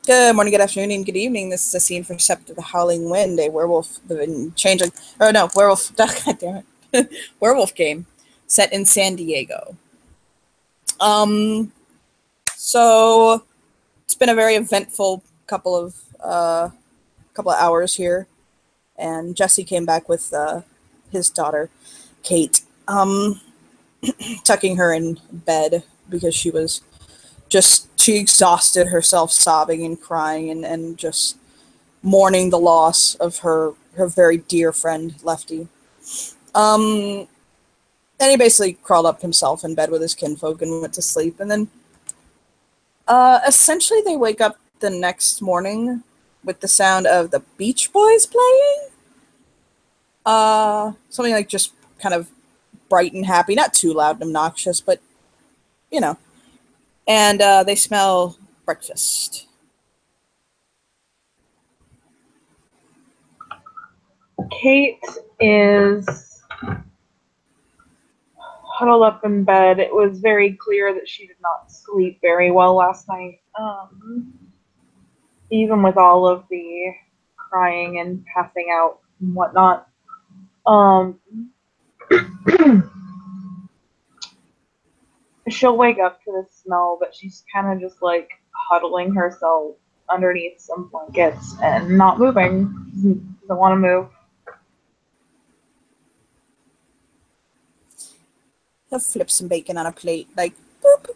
Good morning, good afternoon, and good evening. This is a scene from Sept of the Howling Wind, a werewolf, the changeling, oh no, werewolf, god damn it, werewolf game set in San Diego. Um, so it's been a very eventful couple of hours here, and Jesse came back with his daughter, Kate, tucking her in bed because she exhausted herself sobbing and crying and just mourning the loss of her very dear friend Lefty. Um, and he basically crawled up himself in bed with his kinfolk and went to sleep. And then essentially they wake up the next morning with the sound of the Beach Boys playing. Something like just kind of bright and happy, not too loud and obnoxious, but you know. And they smell breakfast. Kate is huddled up in bed. It was very clear that she did not sleep very well last night. Even with all of the crying and passing out and whatnot. She'll wake up to the smell, but she's kind of just like huddling herself underneath some blankets and not moving. Doesn't want to move. He'll flip some bacon on a plate, like, boop.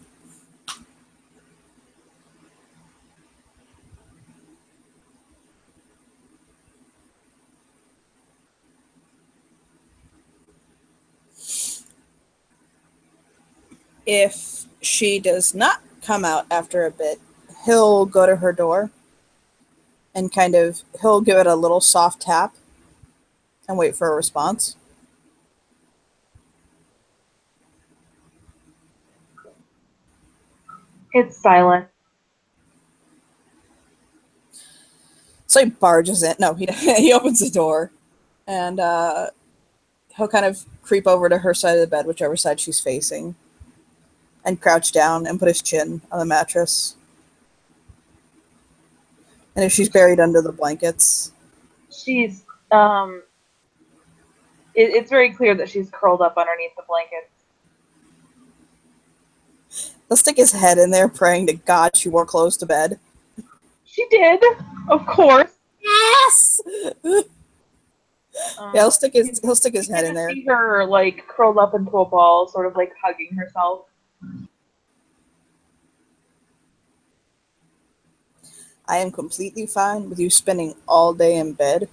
If she does not come out after a bit, he'll go to her door and he'll give it a little soft tap and wait for a response. It's silent. So he barges in. No, he opens the door, and he'll kind of creep over to her side of the bed, whichever side she's facing, and crouch down and put his chin on the mattress. And if she's buried under the blankets, she's it's very clear that she's curled up underneath the blankets. he'll stick his head in there, praying to God she wore clothes to bed. She did, of course. Yes. Yeah, he'll stick his head in there. See her like curled up into a ball, sort of like hugging herself. I am completely fine with you spending all day in bed,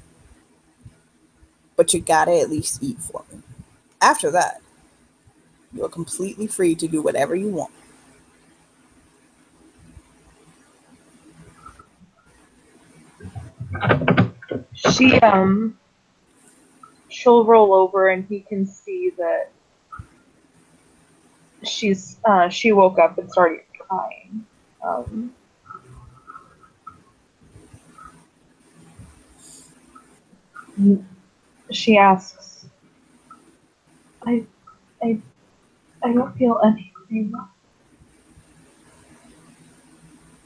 but you gotta at least eat for me. After that, you are completely free to do whatever you want. She'll roll over and he can see that she woke up and started crying. She asks, I don't feel anything.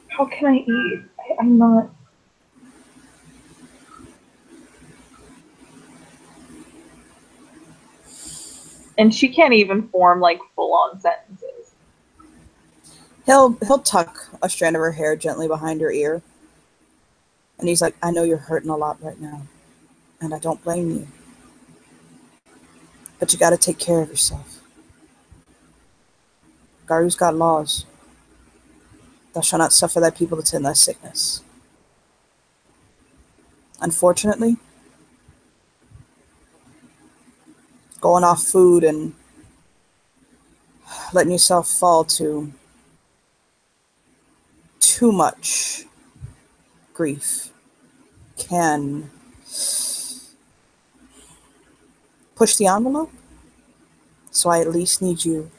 How can I eat? I'm not. And she can't even form like full-on sentences. He'll tuck a strand of her hair gently behind her ear. And he's like, I know you're hurting a lot right now. And I don't blame you. But you gotta take care of yourself. Garu's got laws. Thou shalt not suffer thy people to tend thy sickness. Unfortunately, going off food and letting yourself fall to too much grief can push the envelope. So I at least need you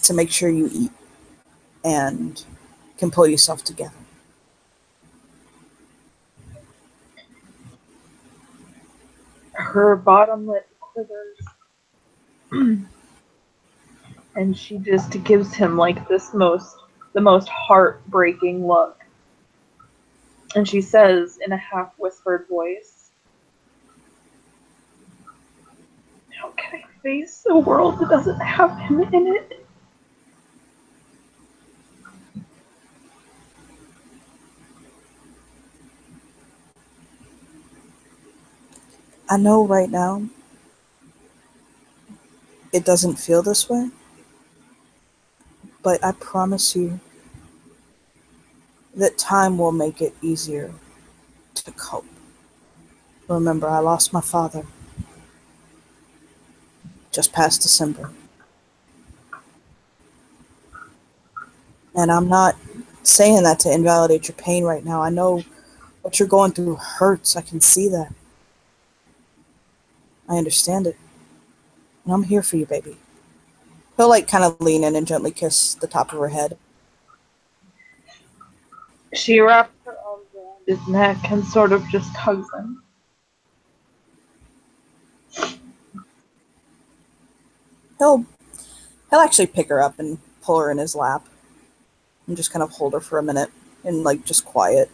to make sure you eat and can pull yourself together. Her bottom lip quivers. And she just gives him like this most the most heartbreaking look. And she says in a half-whispered voice, "How can I face a world that doesn't have him in it?" I know right now it doesn't feel this way, but I promise you that time will make it easier to cope. Remember, I lost my father just past December. And I'm not saying that to invalidate your pain right now. I know what you're going through hurts. I can see that. I understand it. And I'm here for you, baby. He'll like kind of lean in and gently kiss the top of her head. She wraps her arms around his neck and sort of just hugs him. He'll actually pick her up and pull her in his lap and just kind of hold her for a minute and like just quiet.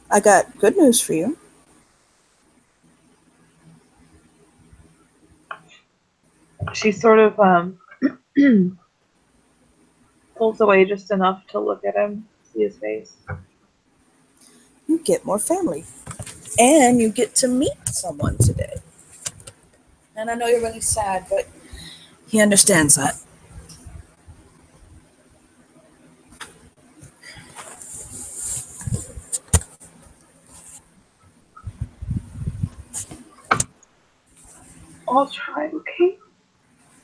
I got good news for you. She sort of pulls away just enough to look at him, see his face. You get more family. And you get to meet someone today. And I know you're really sad, but he understands that. I'll try, okay?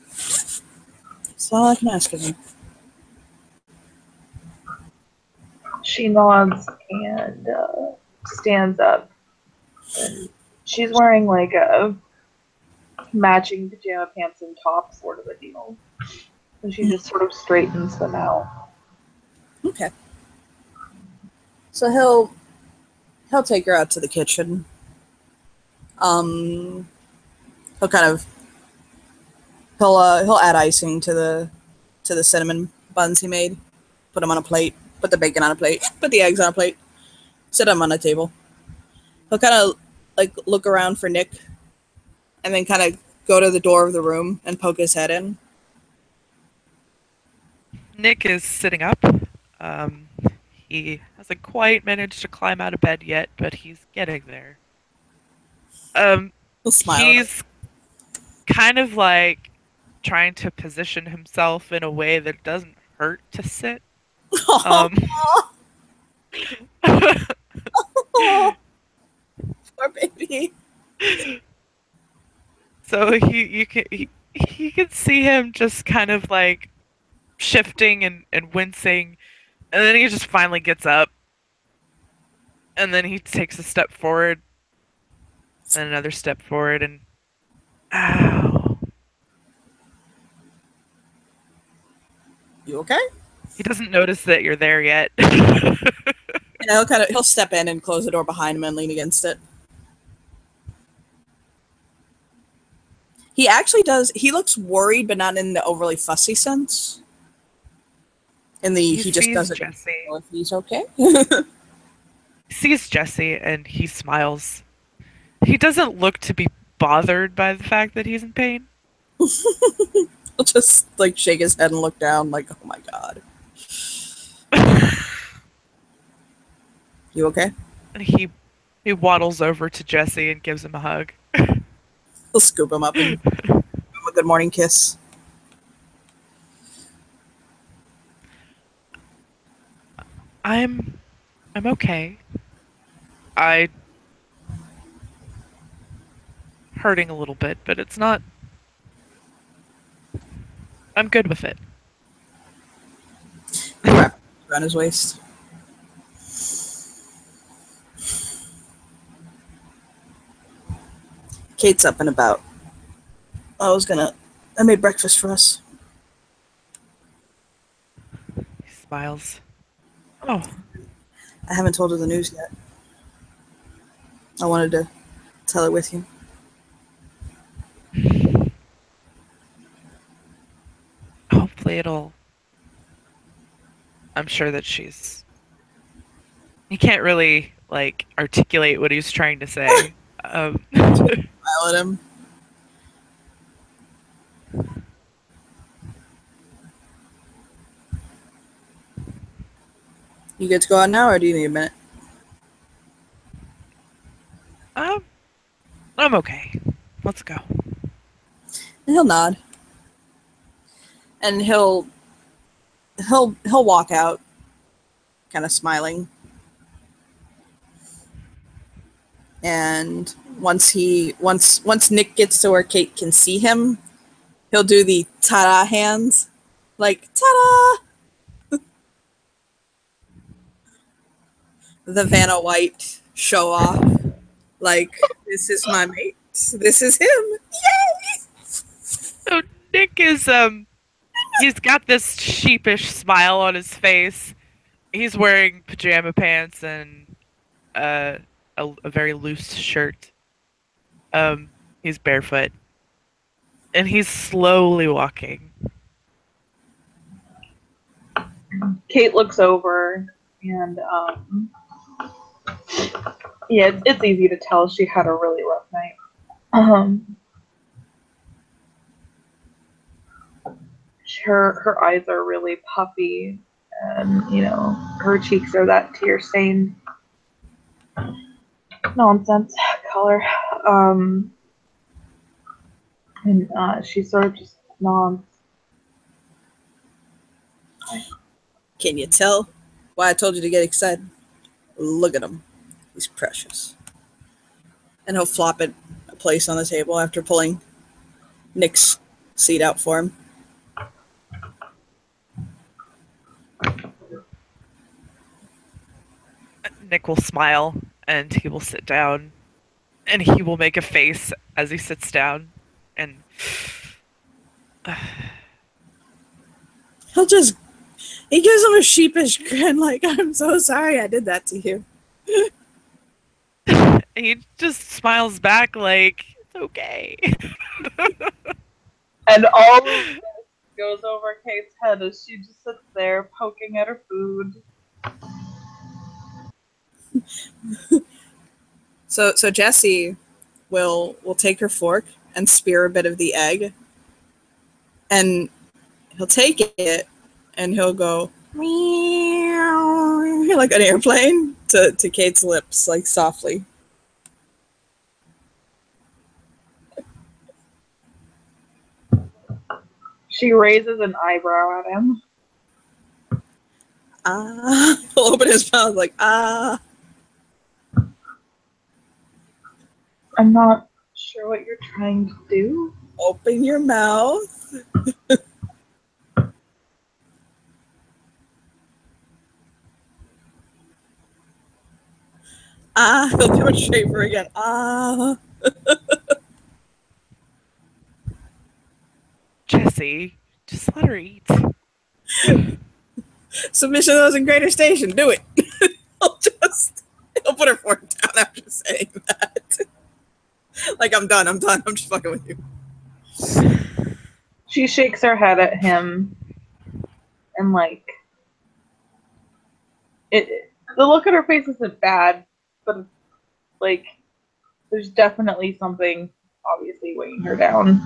That's all I can ask of you. She nods and stands up. And she's wearing like a matching pajama pants and top sort of a deal. And she just sort of straightens them out. Okay. So he'll take her out to the kitchen. He'll add icing to the cinnamon buns he made. Put them on a plate. Put the bacon on a plate. Put the eggs on a plate. Sit them on a table. He'll kind of like look around for Nick, and then kind of go to the door of the room and poke his head in. Nick is sitting up. He hasn't quite managed to climb out of bed yet, but he's getting there. He'll smile. He's kind of like trying to position himself in a way that doesn't hurt to sit. Poor baby. So you can see him just kind of like shifting and wincing, and then he just finally gets up, and then he takes a step forward, and another step forward, and ow. You okay? He doesn't notice that you're there yet. He'll step in and close the door behind him and lean against it. He actually does. He looks worried, but not in the overly fussy sense. He just doesn't know if he's okay. He sees Jesse and he smiles. He doesn't look to be bothered by the fact that he's in pain. He'll just like shake his head and look down, like, "Oh my god." You okay? And he waddles over to Jesse and gives him a hug. He'll scoop him up and give him a good morning kiss. I'm okay. Hurting a little bit, but it's not. I'm good with it. Wrap around his waist. Kate's up and about. I made breakfast for us. He smiles. Oh. I haven't told her the news yet. I wanted to tell her with you. hopefully it'll. I'm sure that she's. He can't really like articulate what he's trying to say. Smile at him. You good to go out now, or do you need a minute? um, I'm okay. Let's go. And he'll nod, and he'll walk out, kind of smiling. And once Nick gets to where Kate can see him, he'll do the ta-da hands, like ta-da. The Vanna White show off, like this is my mate. This is him. Yay! So Nick is he's got this sheepish smile on his face. He's wearing pajama pants and a very loose shirt. He's barefoot, and he's slowly walking. Kate looks over and yeah, it's easy to tell she had a really rough night. Her eyes are really puffy, and her cheeks are that tear stained nonsense color. And she sort of just nods. Can you tell why I told you to get excited? Look at him. He's precious. And he'll flop it a place on the table after pulling Nick's seat out for him. Nick will smile, and he will sit down, and he will make a face as he sits down, and He gives him a sheepish grin, like, I'm so sorry I did that to you. he just smiles back like it's okay. And all of this goes over Kate's head as she just sits there poking at her food. So Jesse will take her fork and spear a bit of the egg, and he'll take it and he'll go meow like an airplane to Kate's lips, like softly. She raises an eyebrow at him. He'll open his mouth like I'm not sure what you're trying to do. Open your mouth. He'll do a shaper again. Jesse, just let her eat. Submission of those in Greater Station. Do it. He'll put her fork down after saying that. Like, I'm done. I'm just fucking with you. She shakes her head at him, and like, the look at her face isn't bad, but like, there's definitely something obviously weighing her down.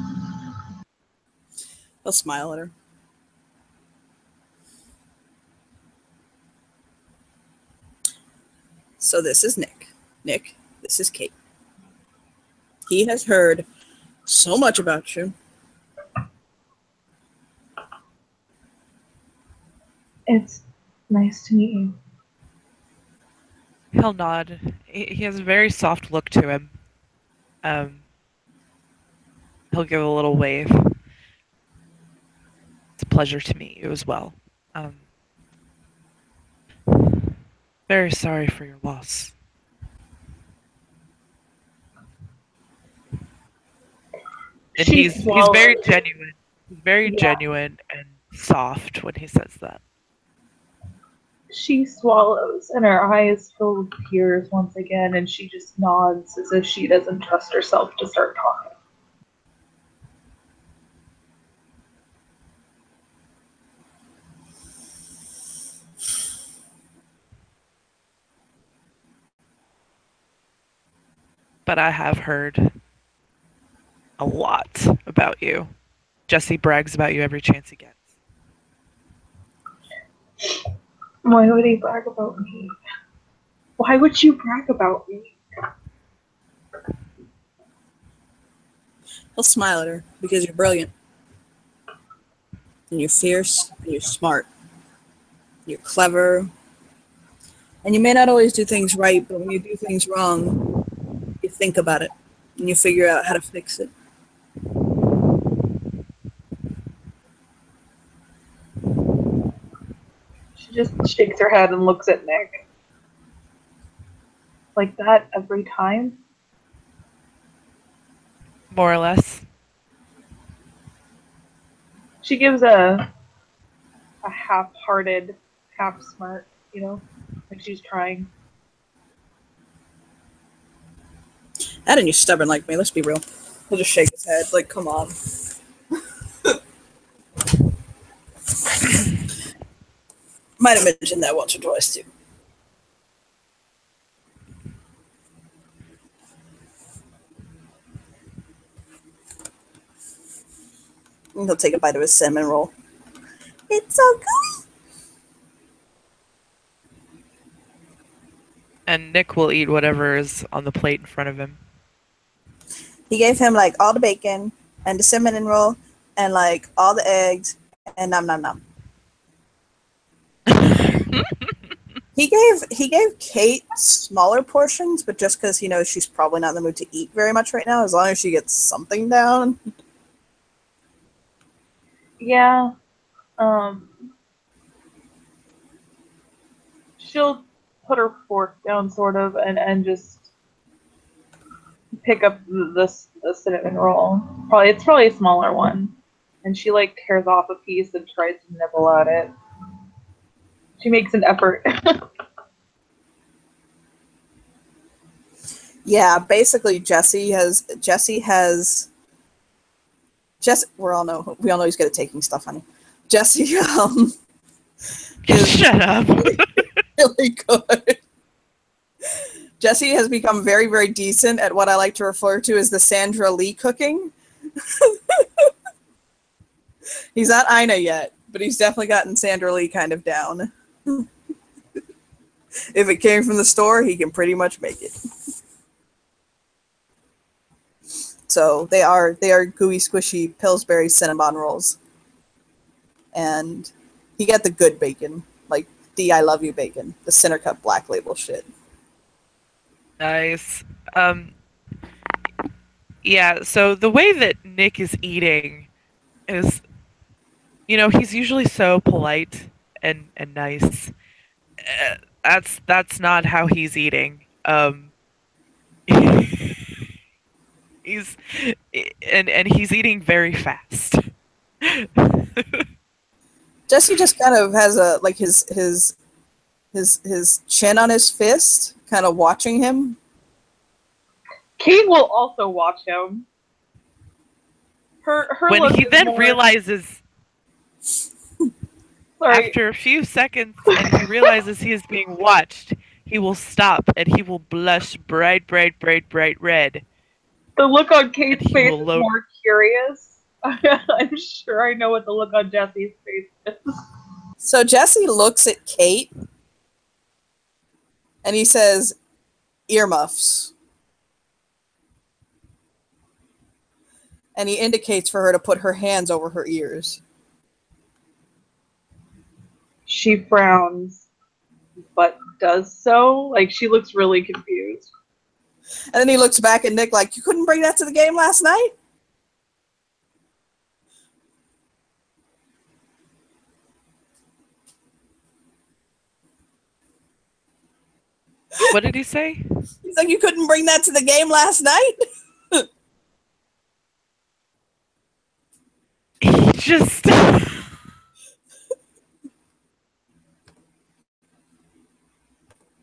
He'll smile at her. So this is Nick. Nick, this is Kate. He has heard so much about you. It's nice to meet you. He'll nod. He has a very soft look to him. He'll give a little wave. It's a pleasure to meet you as well. Very sorry for your loss. And he's very genuine. He's very genuine and soft when he says that. She swallows, and her eyes fill with tears once again, and she just nods as if she doesn't trust herself to start talking. but I have heard a lot about you. Jesse brags about you every chance he gets. Why would he brag about me? Why would you brag about me? He'll smile at her because you're brilliant. And you're fierce, and you're smart. You're clever. And you may not always do things right, but when you do things wrong, you think about it and you figure out how to fix it. She just shakes her head and looks at Nick. Like that every time? More or less. She gives a half-hearted, half-smart, like she's trying. That and you're stubborn like me, let's be real. He'll just shake his head, like, come on. Might have mentioned that once or twice, too. And he'll take a bite of his cinnamon roll. It's so good. And Nick will eat whatever is on the plate in front of him. He gave him, like, all the bacon and the cinnamon roll and, like, all the eggs and nom nom nom. He gave Kate smaller portions, but just because he knows she's probably not in the mood to eat very much right now, as long as she gets something down. Yeah. She'll put her fork down, sort of, and just pick up the cinnamon roll. It's probably a smaller one, and she like tears off a piece and tries to nibble at it. She makes an effort. Yeah, basically Jesse, we all know he's good at taking stuff, honey. Jesse is Shut up. really good. Jesse has become very, very decent at what I like to refer to as the Sandra Lee cooking. He's not Ina yet, but he's definitely gotten Sandra Lee kind of down. If it came from the store, he can pretty much make it. So they are gooey, squishy Pillsbury Cinnabon rolls. And he got the good bacon, like the I Love You bacon, the center cut black label shit. Nice. Yeah, so the way that Nick is eating is, he's usually so polite and nice. That's not how he's eating. He's he's eating very fast. Jesse just kind of has a like his chin on his fist, kind of watching him. Kate will also watch him. Her when look he is then more... realizes, Sorry. after a few seconds, and he realizes he is being watched, he will stop and he will blush bright red. The look on Kate's And he face will is load- more curious. I'm sure I know what the look on Jesse's face is. So Jesse looks at Kate and he says, "Earmuffs." And he indicates for her to put her hands over her ears. She frowns, but does so. Like, she looks really confused. And then he looks back at Nick like, "You couldn't bring that to the game last night?" What did he say? He's like, "You couldn't bring that to the game last night?" He just...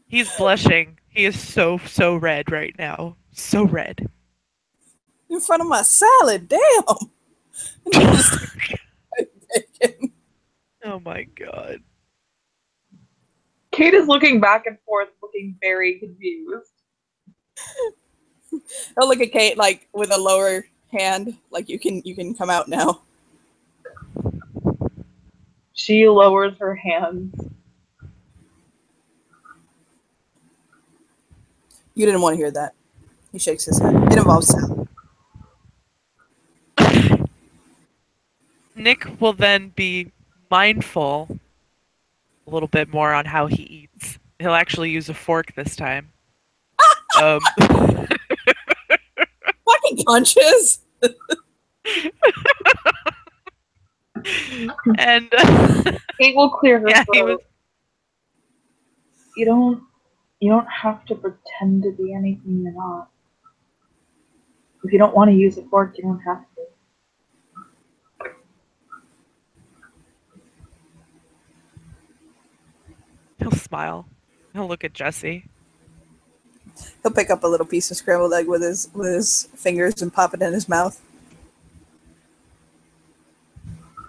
He's blushing. He is so red right now. So red. In front of my salad, damn. Oh my god. Kate is looking back and forth, looking very confused. He'll look at Kate like with a lower hand, like you can come out now. She lowers her hands. You didn't want to hear that. He shakes his head. It involves sound. Nick will then be mindful a little bit more on how he eats. He'll actually use a fork this time. Fucking punches. And Kate will clear her yeah, throat. he was. You don't have to pretend to be anything you're not. If you don't want to use a fork, you don't have to. He'll smile. He'll look at Jesse. He'll pick up a little piece of scrambled egg with his fingers and pop it in his mouth.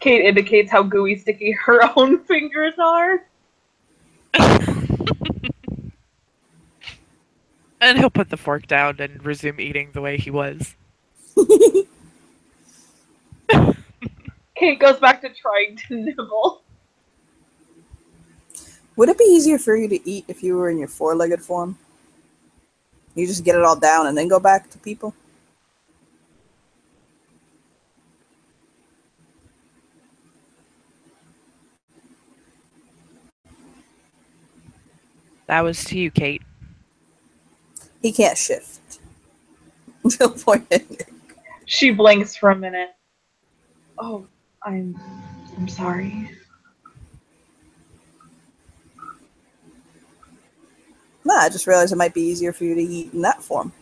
Kate indicates how gooey sticky her own fingers are. And he'll put the fork down and resume eating the way he was. Kate goes back to trying to nibble. Would it be easier for you to eat if you were in your four-legged form? You just get it all down and then go back to people? That was to you, Kate. He can't shift. He'll point at Nick. She blinks for a minute. Oh, I'm sorry. Nah, I just realized it might be easier for you to eat in that form.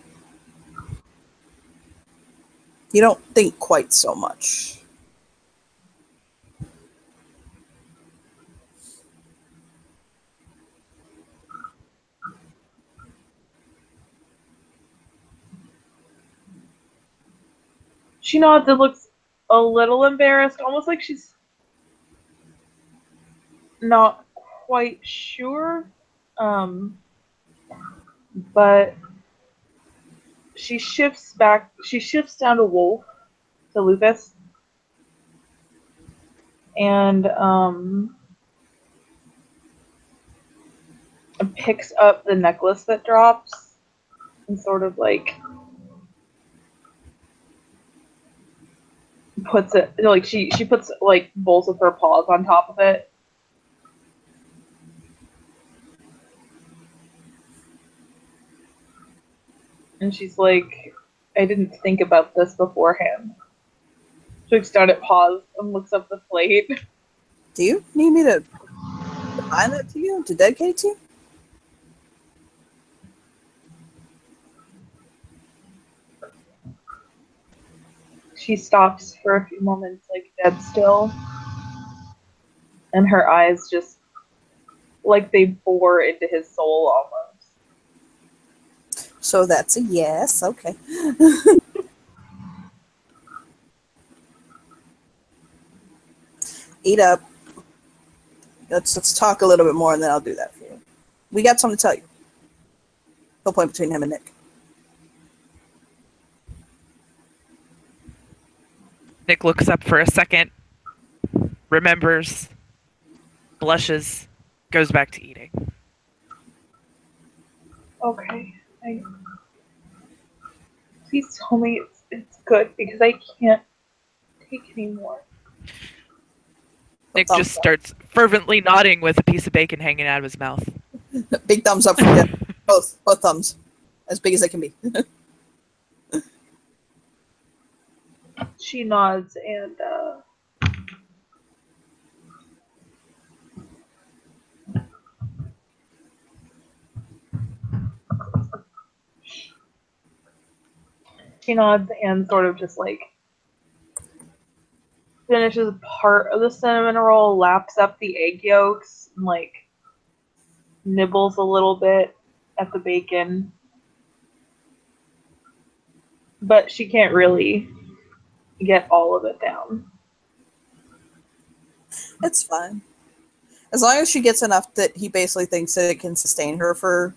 You don't think quite so much. She nods and looks a little embarrassed, almost like she's not quite sure. But she shifts down to Wolf, to Lucas. And picks up the necklace that drops and sort of like puts it, like she puts like both of her paws on top of it. And she's like, I didn't think about this beforehand. She looks down at paws and looks up the plate. Do you need me to bind that to you? To dedicate it to you? She stops for a few moments, like dead still. And her eyes just, like they bore into his soul almost. So that's a yes. Okay. Eat up. Let's talk a little bit more, and then I'll do that for you. We got something to tell you. He'll point between him and Nick. Nick looks up for a second, remembers, blushes, goes back to eating. Okay. Please tell me it's good, because I can't take any more. Nick just starts fervently nodding with a piece of bacon hanging out of his mouth. Big thumbs up for you. Both thumbs. As big as they can be. She nods and sort of just like finishes part of the cinnamon roll, laps up the egg yolks, and like nibbles a little bit at the bacon. But she can't really get all of it down. It's fine. As long as she gets enough that he basically thinks that it can sustain her for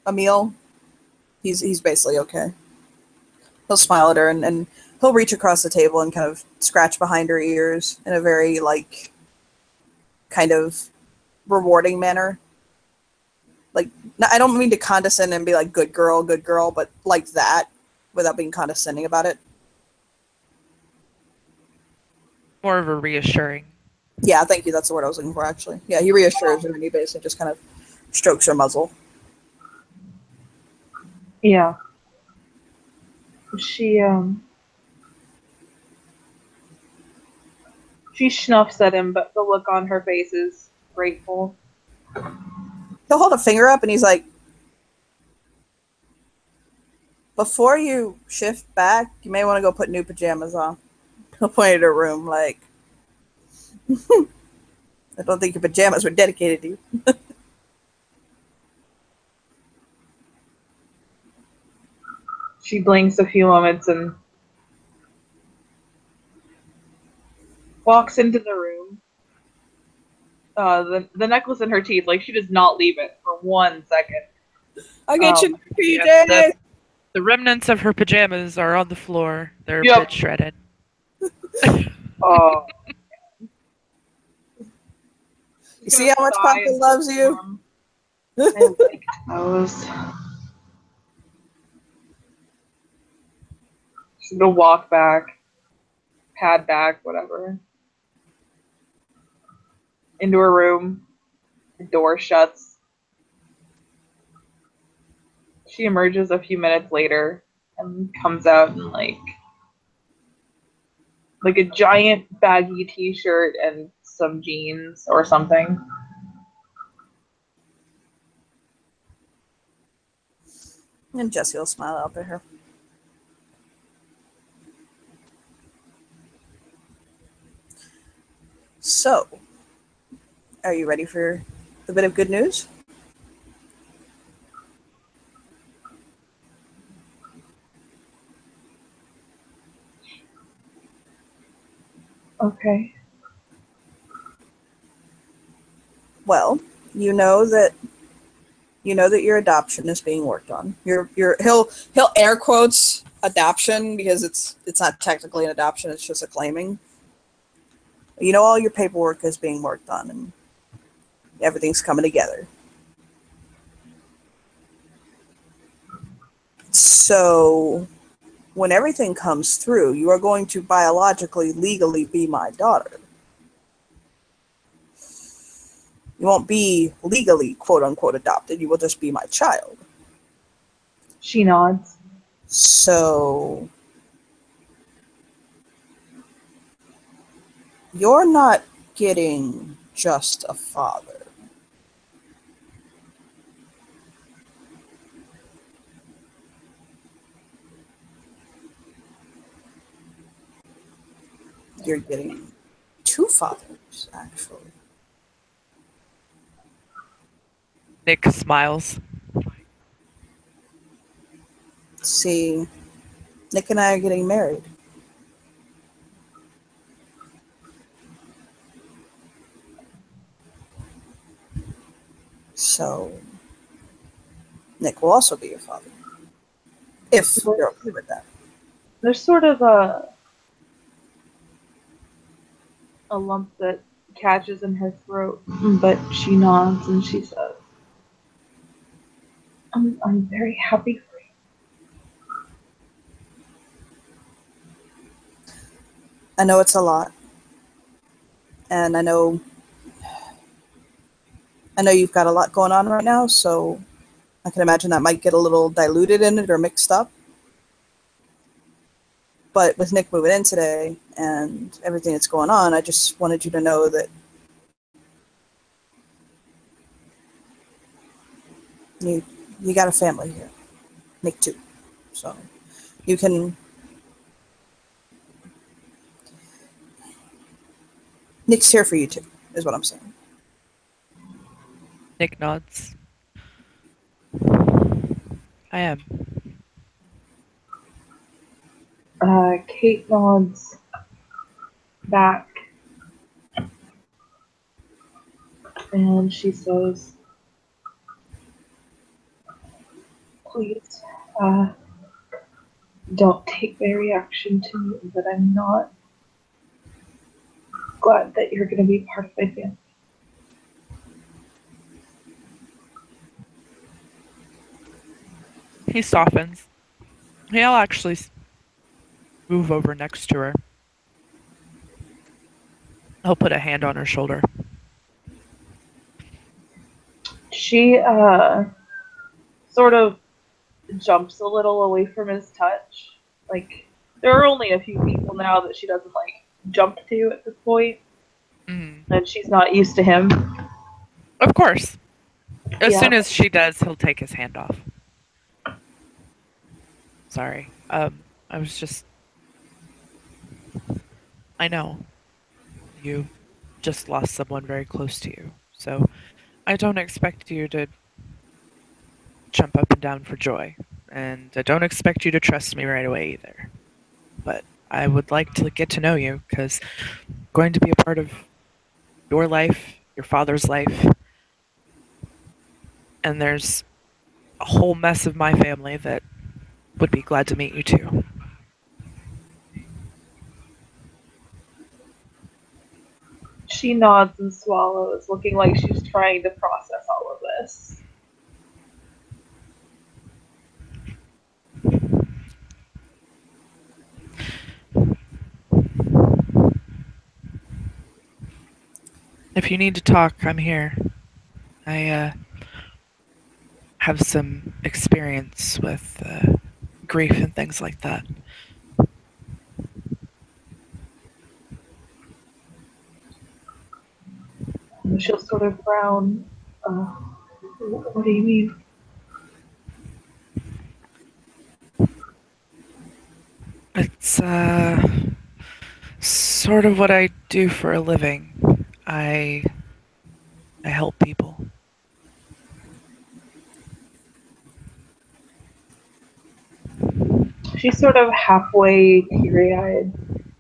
a meal, He's basically okay. He'll smile at her and he'll reach across the table and kind of scratch behind her ears in a very like kind of rewarding manner. Like, I don't mean to condescend and be like good girl, but like that without being condescending about it. More of a reassuring. Yeah, thank you. That's the word I was looking for, actually. Yeah, he reassures her and he basically just kind of strokes her muzzle. Yeah. She she snuffs at him, but the look on her face is grateful. He'll hold a finger up and he's like, before you shift back, you may want to go put new pajamas on. He'll point at her room like, I don't think your pajamas were dedicated to you. She blinks a few moments and walks into the room. The necklace in her teeth, like she does not leave it for 1 second. I'll get you Yeah, PJs. the remnants of her pajamas are on the floor. They're a Yep. bit shredded. Oh. You see how much Papa loves you? I like toes. She's gonna walk back, pad back, whatever. Into her room. The door shuts. She emerges a few minutes later and comes out in like a giant baggy t-shirt and some jeans or something. And Jesse will smile up at her. So, are you ready for the bit of good news? Okay. Well, you know that your adoption is being worked on. He'll air quotes adoption because it's not technically an adoption, it's just a claiming. You know all your paperwork is being worked on and everything's coming together. So when everything comes through, you are going to biologically, legally be my daughter. You won't be legally, quote unquote, adopted. You will just be my child. She nods. So you're not getting just a father. You're getting two fathers, actually. Nick smiles. See, Nick and I are getting married. So Nick will also be your father. If you're okay with that. There's sort of a lump that catches in her throat, but she nods and she says, I'm very happy for you. I know it's a lot. And I know you've got a lot going on right now, so I can imagine that might get a little diluted in it or mixed up. But with Nick moving in today and everything that's going on, I just wanted you to know that you got a family here. Nick too. So you can... Nick's here for you too, is what I'm saying. Nick nods. I am. Kate nods back and she says, please Uh, don't take my reaction to me, but I'm not glad that you're going to be part of my family. He softens. He'll actually move over next to her. He'll put a hand on her shoulder. She sort of jumps a little away from his touch. Like, there are only a few people now that she doesn't like jump to at this point, and she's not used to him. Of course. As Yeah. soon as she does, he'll take his hand off. Sorry. I was just. I know. You just lost someone very close to you. So I don't expect you to jump up and down for joy. And I don't expect you to trust me right away either. But I would like to get to know you because I'm going to be a part of your life, your father's life, and there's a whole mess of my family that would be glad to meet you too. She nods and swallows, looking like she's trying to process all of this. If you need to talk, I'm here. I have some experience with grief and things like that. She'll sort of frown. What do you mean? It's sort of what I do for a living. I help people. She's sort of halfway teary-eyed,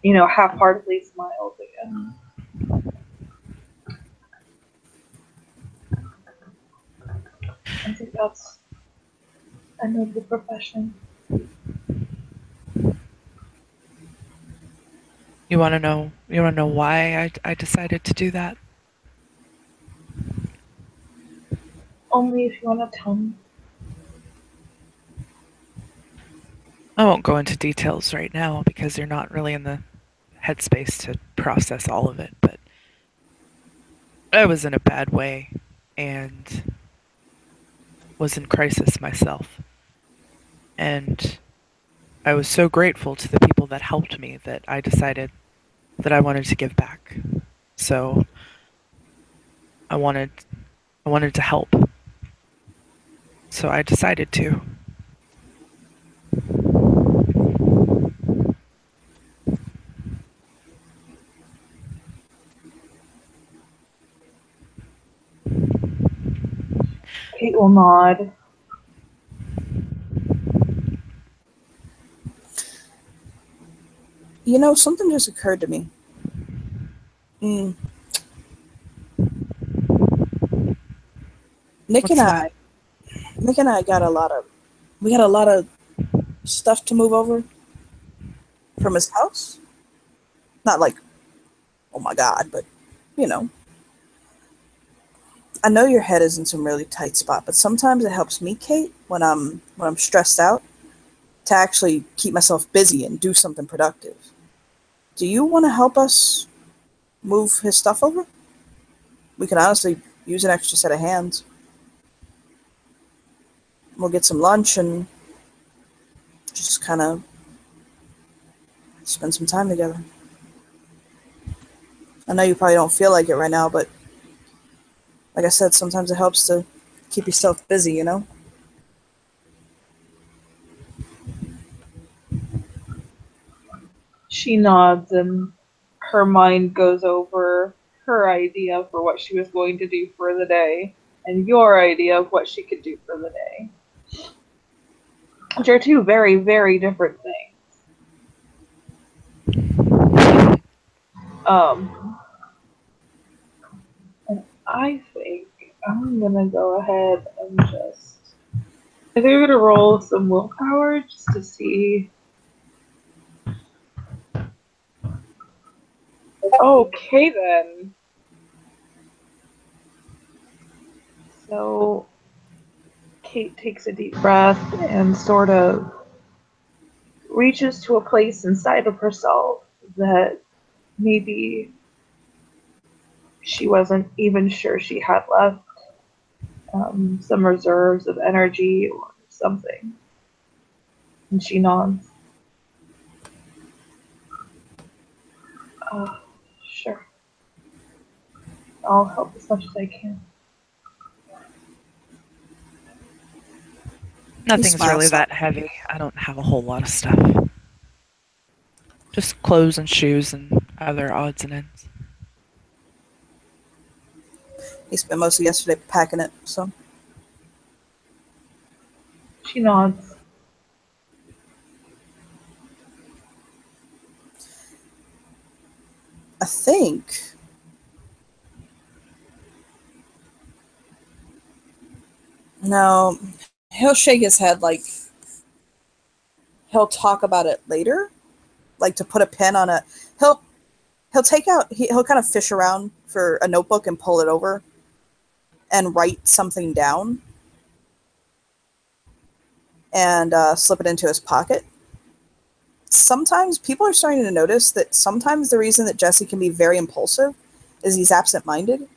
half-heartedly smiles again. I think that's a noble profession. You want to know? You want to know why I decided to do that? Only if you want to tell me. I won't go into details right now because you're not really in the headspace to process all of it, but I was in a bad way and was in crisis myself. And I was so grateful to the people that helped me that I decided that I wanted to give back. So I wanted to help. So I decided to. Kate will nod. Something just occurred to me. Nick What's and that? I got a lot of stuff to move over from his house. Not like, oh my god, but you know. I know your head is in some really tight spot, but sometimes it helps me, Kate, when I'm stressed out, to actually keep myself busy and do something productive. Do you want to help us move his stuff over? We could honestly use an extra set of hands. We'll get some lunch and just kind of spend some time together. I know you probably don't feel like it right now, but like I said, sometimes it helps to keep yourself busy, you know? She nods and her mind goes over her idea for what she was going to do for the day and your idea of what she could do for the day. Which are two very, very different things. And I think I'm gonna go ahead and just I think I'm gonna roll some willpower just to see. Okay then. So Kate takes a deep breath and sort of reaches to a place inside of herself that maybe she wasn't even sure she had left. Some reserves of energy or something. And she nods. Sure. I'll help as much as I can. Nothing's really smiles. that heavy. I don't have a whole lot of stuff. Just clothes and shoes and other odds and ends. He spent most of yesterday packing it, so. She nods. I think no, he'll shake his head like he'll talk about it later, like to put a pin on a. He'll take out. He'll kind of fish around for a notebook and pull it over, and write something down, and slip it into his pocket. Sometimes people are starting to notice that sometimes the reason that Jesse can be very impulsive is he's absent-minded,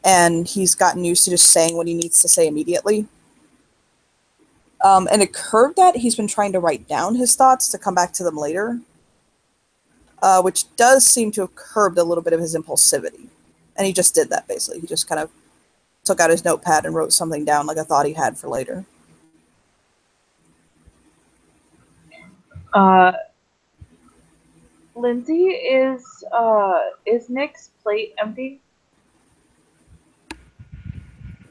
and he's gotten used to just saying what he needs to say immediately. And it curbed that. He's been trying to write down his thoughts to come back to them later, which does seem to have curbed a little bit of his impulsivity. And he just did that, basically. He just kind of took out his notepad and wrote something down like a thought he had for later. Lindsay, is Nick's plate empty?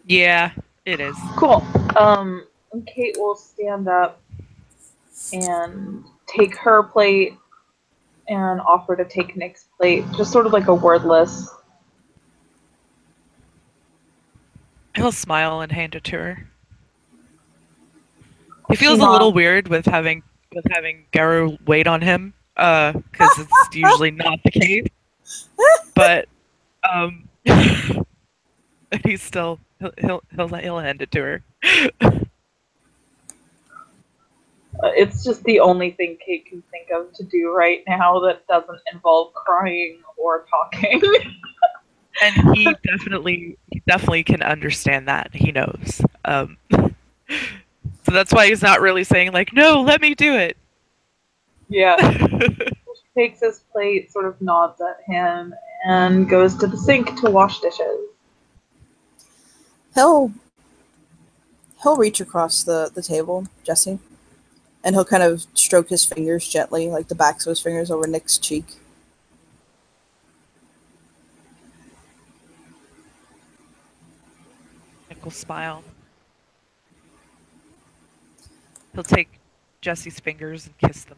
Yeah, it is. Cool. And Kate will stand up and take her plate and offer to take Nick's plate, just sort of like a wordless. He'll smile and hand it to her. He feels a little weird with having Garu wait on him, because it's usually not the case. But he's still he'll hand it to her. It's just the only thing Kate can think of to do right now that doesn't involve crying or talking. And he definitely can understand that. He knows. So that's why he's not really saying like, "No, let me do it." Yeah. She takes his plate, sort of nods at him, and goes to the sink to wash dishes. He'll reach across the table, Jesse, and he'll kind of stroke his fingers gently, like the backs of his fingers over Nick's cheek. Nick will smile. He'll take Jesse's fingers and kiss them.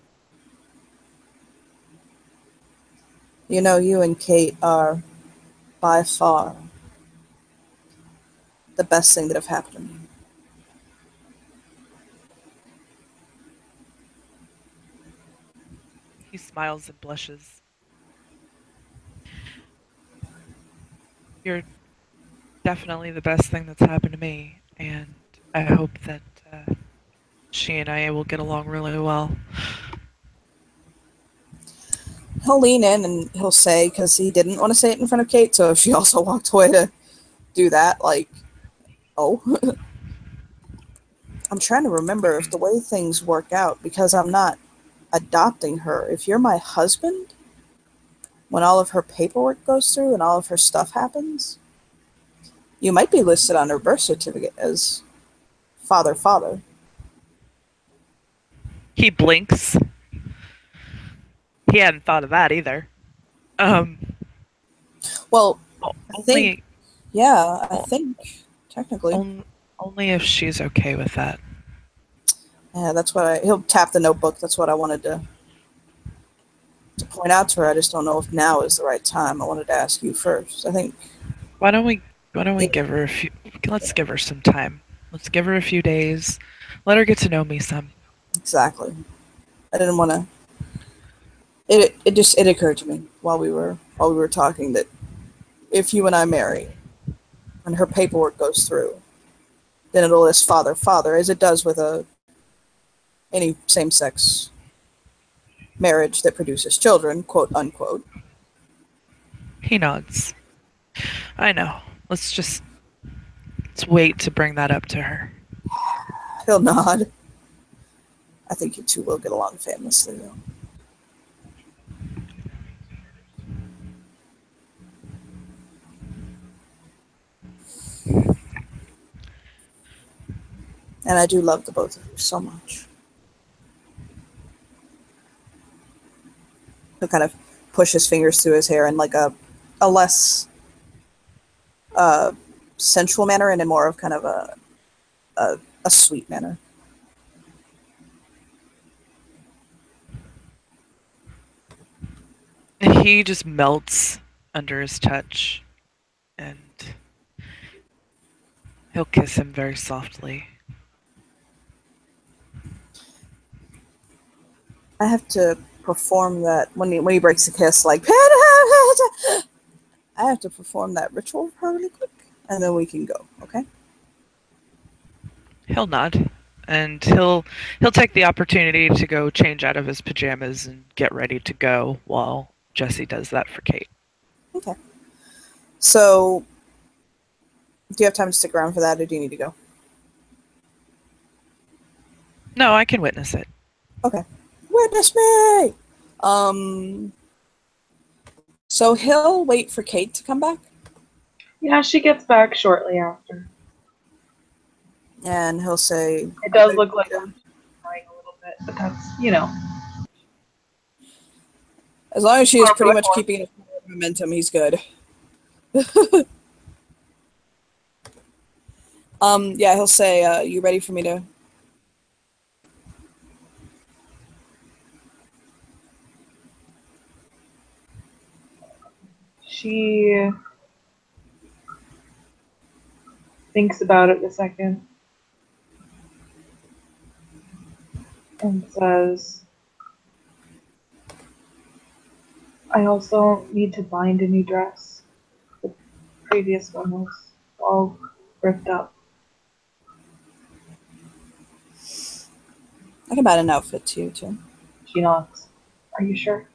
You know, you and Kate are, by far, the best thing that have happened to me. He smiles and blushes. You're definitely the best thing that's happened to me, and I hope that she and I will get along really well. He'll lean in and he'll say, because he didn't want to say it in front of Kate, so if she also walked away to do that, like, oh. I'm trying to remember if the way things work out, because I'm not adopting her. If you're my husband, when all of her paperwork goes through and all of her stuff happens, you might be listed on her birth certificate as father. He blinks. He hadn't thought of that either. Well, I Only, think technically. only if she's okay with that. Yeah, that's what he'll tap the notebook. That's what I wanted to point out to her. I just don't know if now is the right time. I wanted to ask you first. I think. Why don't we give her a few? Let's give her some time. Let's give her a few days. Let her get to know me some. Exactly. I didn't want to. It occurred to me while we were talking that if you and I marry, and her paperwork goes through, then it'll list father, as it does with any same-sex marriage that produces children, quote unquote. He nods. I know. Let's wait to bring that up to her. He'll nod. I think you two will get along famously, though. And I do love the both of you so much. He'll kind of push his fingers through his hair in like a less sensual manner and in more of kind of a sweet manner. He just melts under his touch, and he'll kiss him very softly. I have to perform that when he breaks a kiss, like I have to perform that ritual for her really quick, and then we can go. Okay. He'll nod, and he'll take the opportunity to go change out of his pajamas and get ready to go while Jesse does that for Kate. Okay. So, do you have time to stick around for that, or do you need to go? No, I can witness it. Okay. Witness me! So he'll wait for Kate to come back, Yeah, she gets back shortly after. and he'll say, It does look like I'm crying a little bit, but that's, you know. as long as she is pretty much keeping a momentum, he's good. Yeah, he'll say, you ready for me to... She thinks about it a second and says, I also need to bind a new dress. The previous one was all ripped up. I can buy an outfit too. She nods. Are you sure?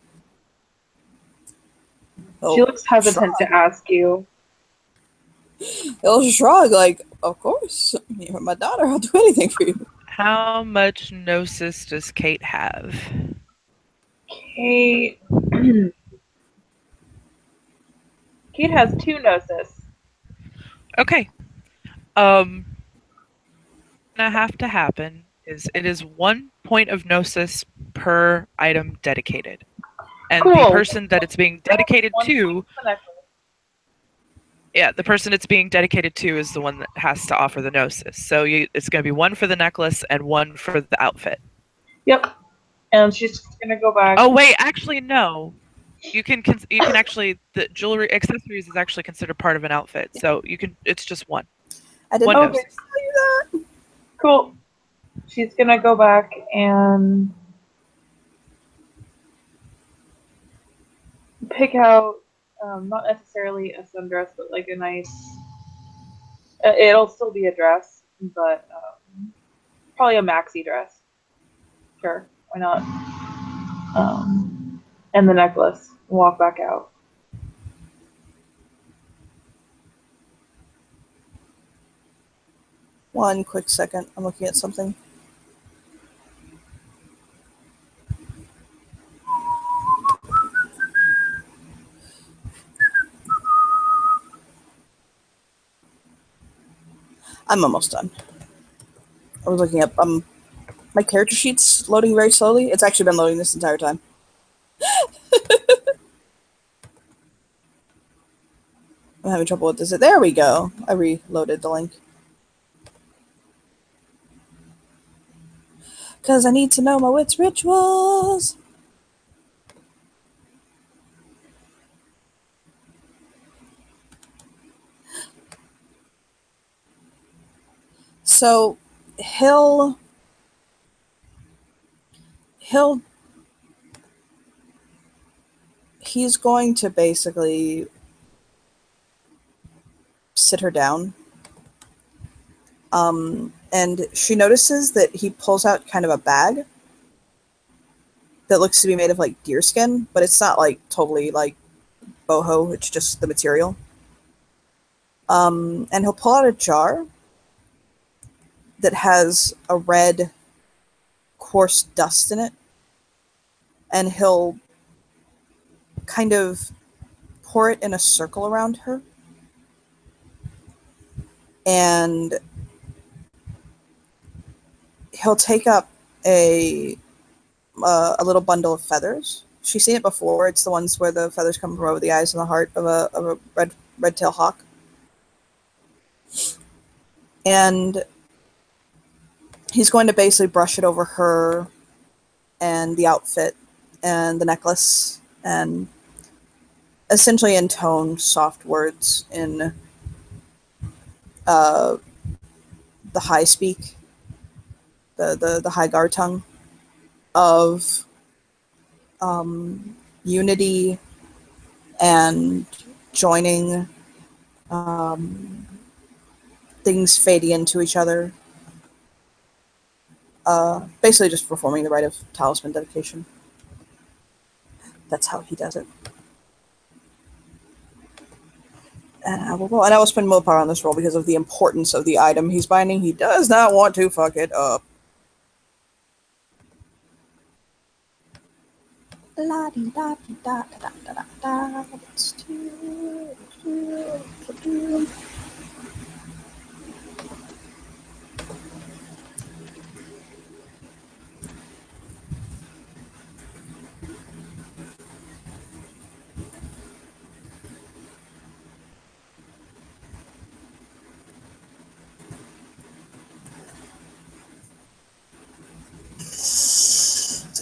He'll She looks hesitant shrug. to ask you. He'll shrug, like, of course. You're my daughter. I'll do anything for you. How much gnosis does Kate have? Kate. Kate has 2 gnosis. Okay. Gonna have to happen is it is 1 point of gnosis per item dedicated. And the Cool. person that it's being dedicated to, the person it's being dedicated to is the one that has to offer the gnosis. So it's going to be 1 for the necklace and 1 for the outfit. Yep. And she's gonna go back. Oh wait, actually no. You can actually, the jewelry accessories is actually considered part of an outfit. So it's just 1. I didn't 1 know gnosis. that. Cool. She's gonna go back and pick out, not necessarily a sundress, but like a nice. It'll still be a dress, but probably a maxi dress. Sure, why not? And the necklace. Walk back out. One quick second. I'm looking at something. I'm almost done. I was looking up my character sheet's loading very slowly. It's actually been loading this entire time. I'm having trouble with this. There we go. I reloaded the link. Because I need to know my witch rituals. So he'll he's going to basically sit her down. And she notices that he pulls out kind of a bag that looks to be made of like deer skin, but it's not like totally like boho, it's just the material. And he'll pull out a jar that has a red coarse dust in it, and he'll kind of pour it in a circle around her, and he'll take up a little bundle of feathers. She's seen it before. It's the ones where the feathers come from over the eyes and the heart of a red-tailed hawk. And he's going to basically brush it over her and the outfit and the necklace, and essentially intone soft words in the high speak, the high gar tongue of unity and joining, things fading into each other. Basically just performing the rite of talisman dedication. That's how he does it. And I will spend willpower on this roll because of the importance of the item he's binding. He does not want to fuck it up. La di da di da da da da da. Let's do.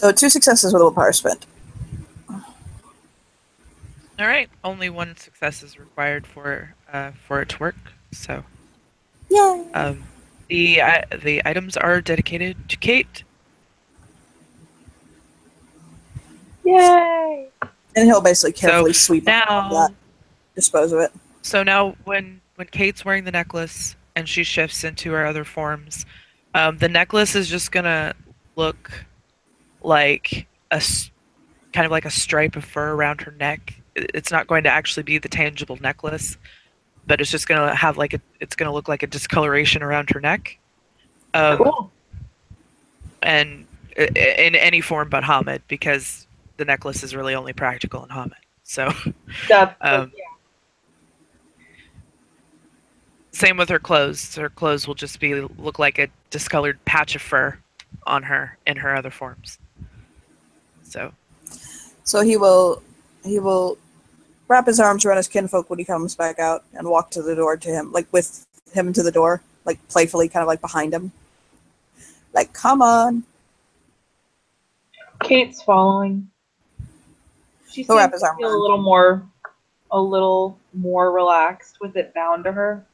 So 2 successes with a willpower spent. All right, only 1 success is required for it to work. So, Yay! the items are dedicated to Kate. Yay! And he'll basically carefully sweep now that, dispose of it. So now, when Kate's wearing the necklace and she shifts into her other forms, the necklace is just gonna look like kind of like a stripe of fur around her neck. It's not going to actually be the tangible necklace, but it's just gonna have it's gonna look like a discoloration around her neck. Cool. And in any form but Hamid, because the necklace is really only practical in Hamid. So, Yeah. same with her clothes. Her clothes will just look like a discolored patch of fur on her in her other forms. So he will wrap his arms around his kinfolk when he comes back out and walk to the door to him, like with him to the door, like playfully, kind of like behind him. Like, come on. Kate's following. She He'll seems wrap his to arm feel around. a little more relaxed with it bound to her.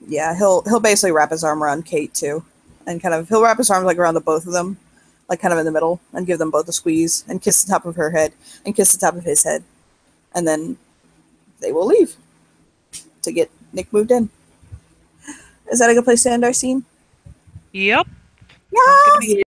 Yeah, he'll basically wrap his arm around Kate too, and he'll wrap his arms like around the both of them, like kind of in the middle, and give them both a squeeze, and kiss the top of her head, and kiss the top of his head, and then they will leave to get Nick moved in. Is that a good place to end our scene? Yep. Yeah.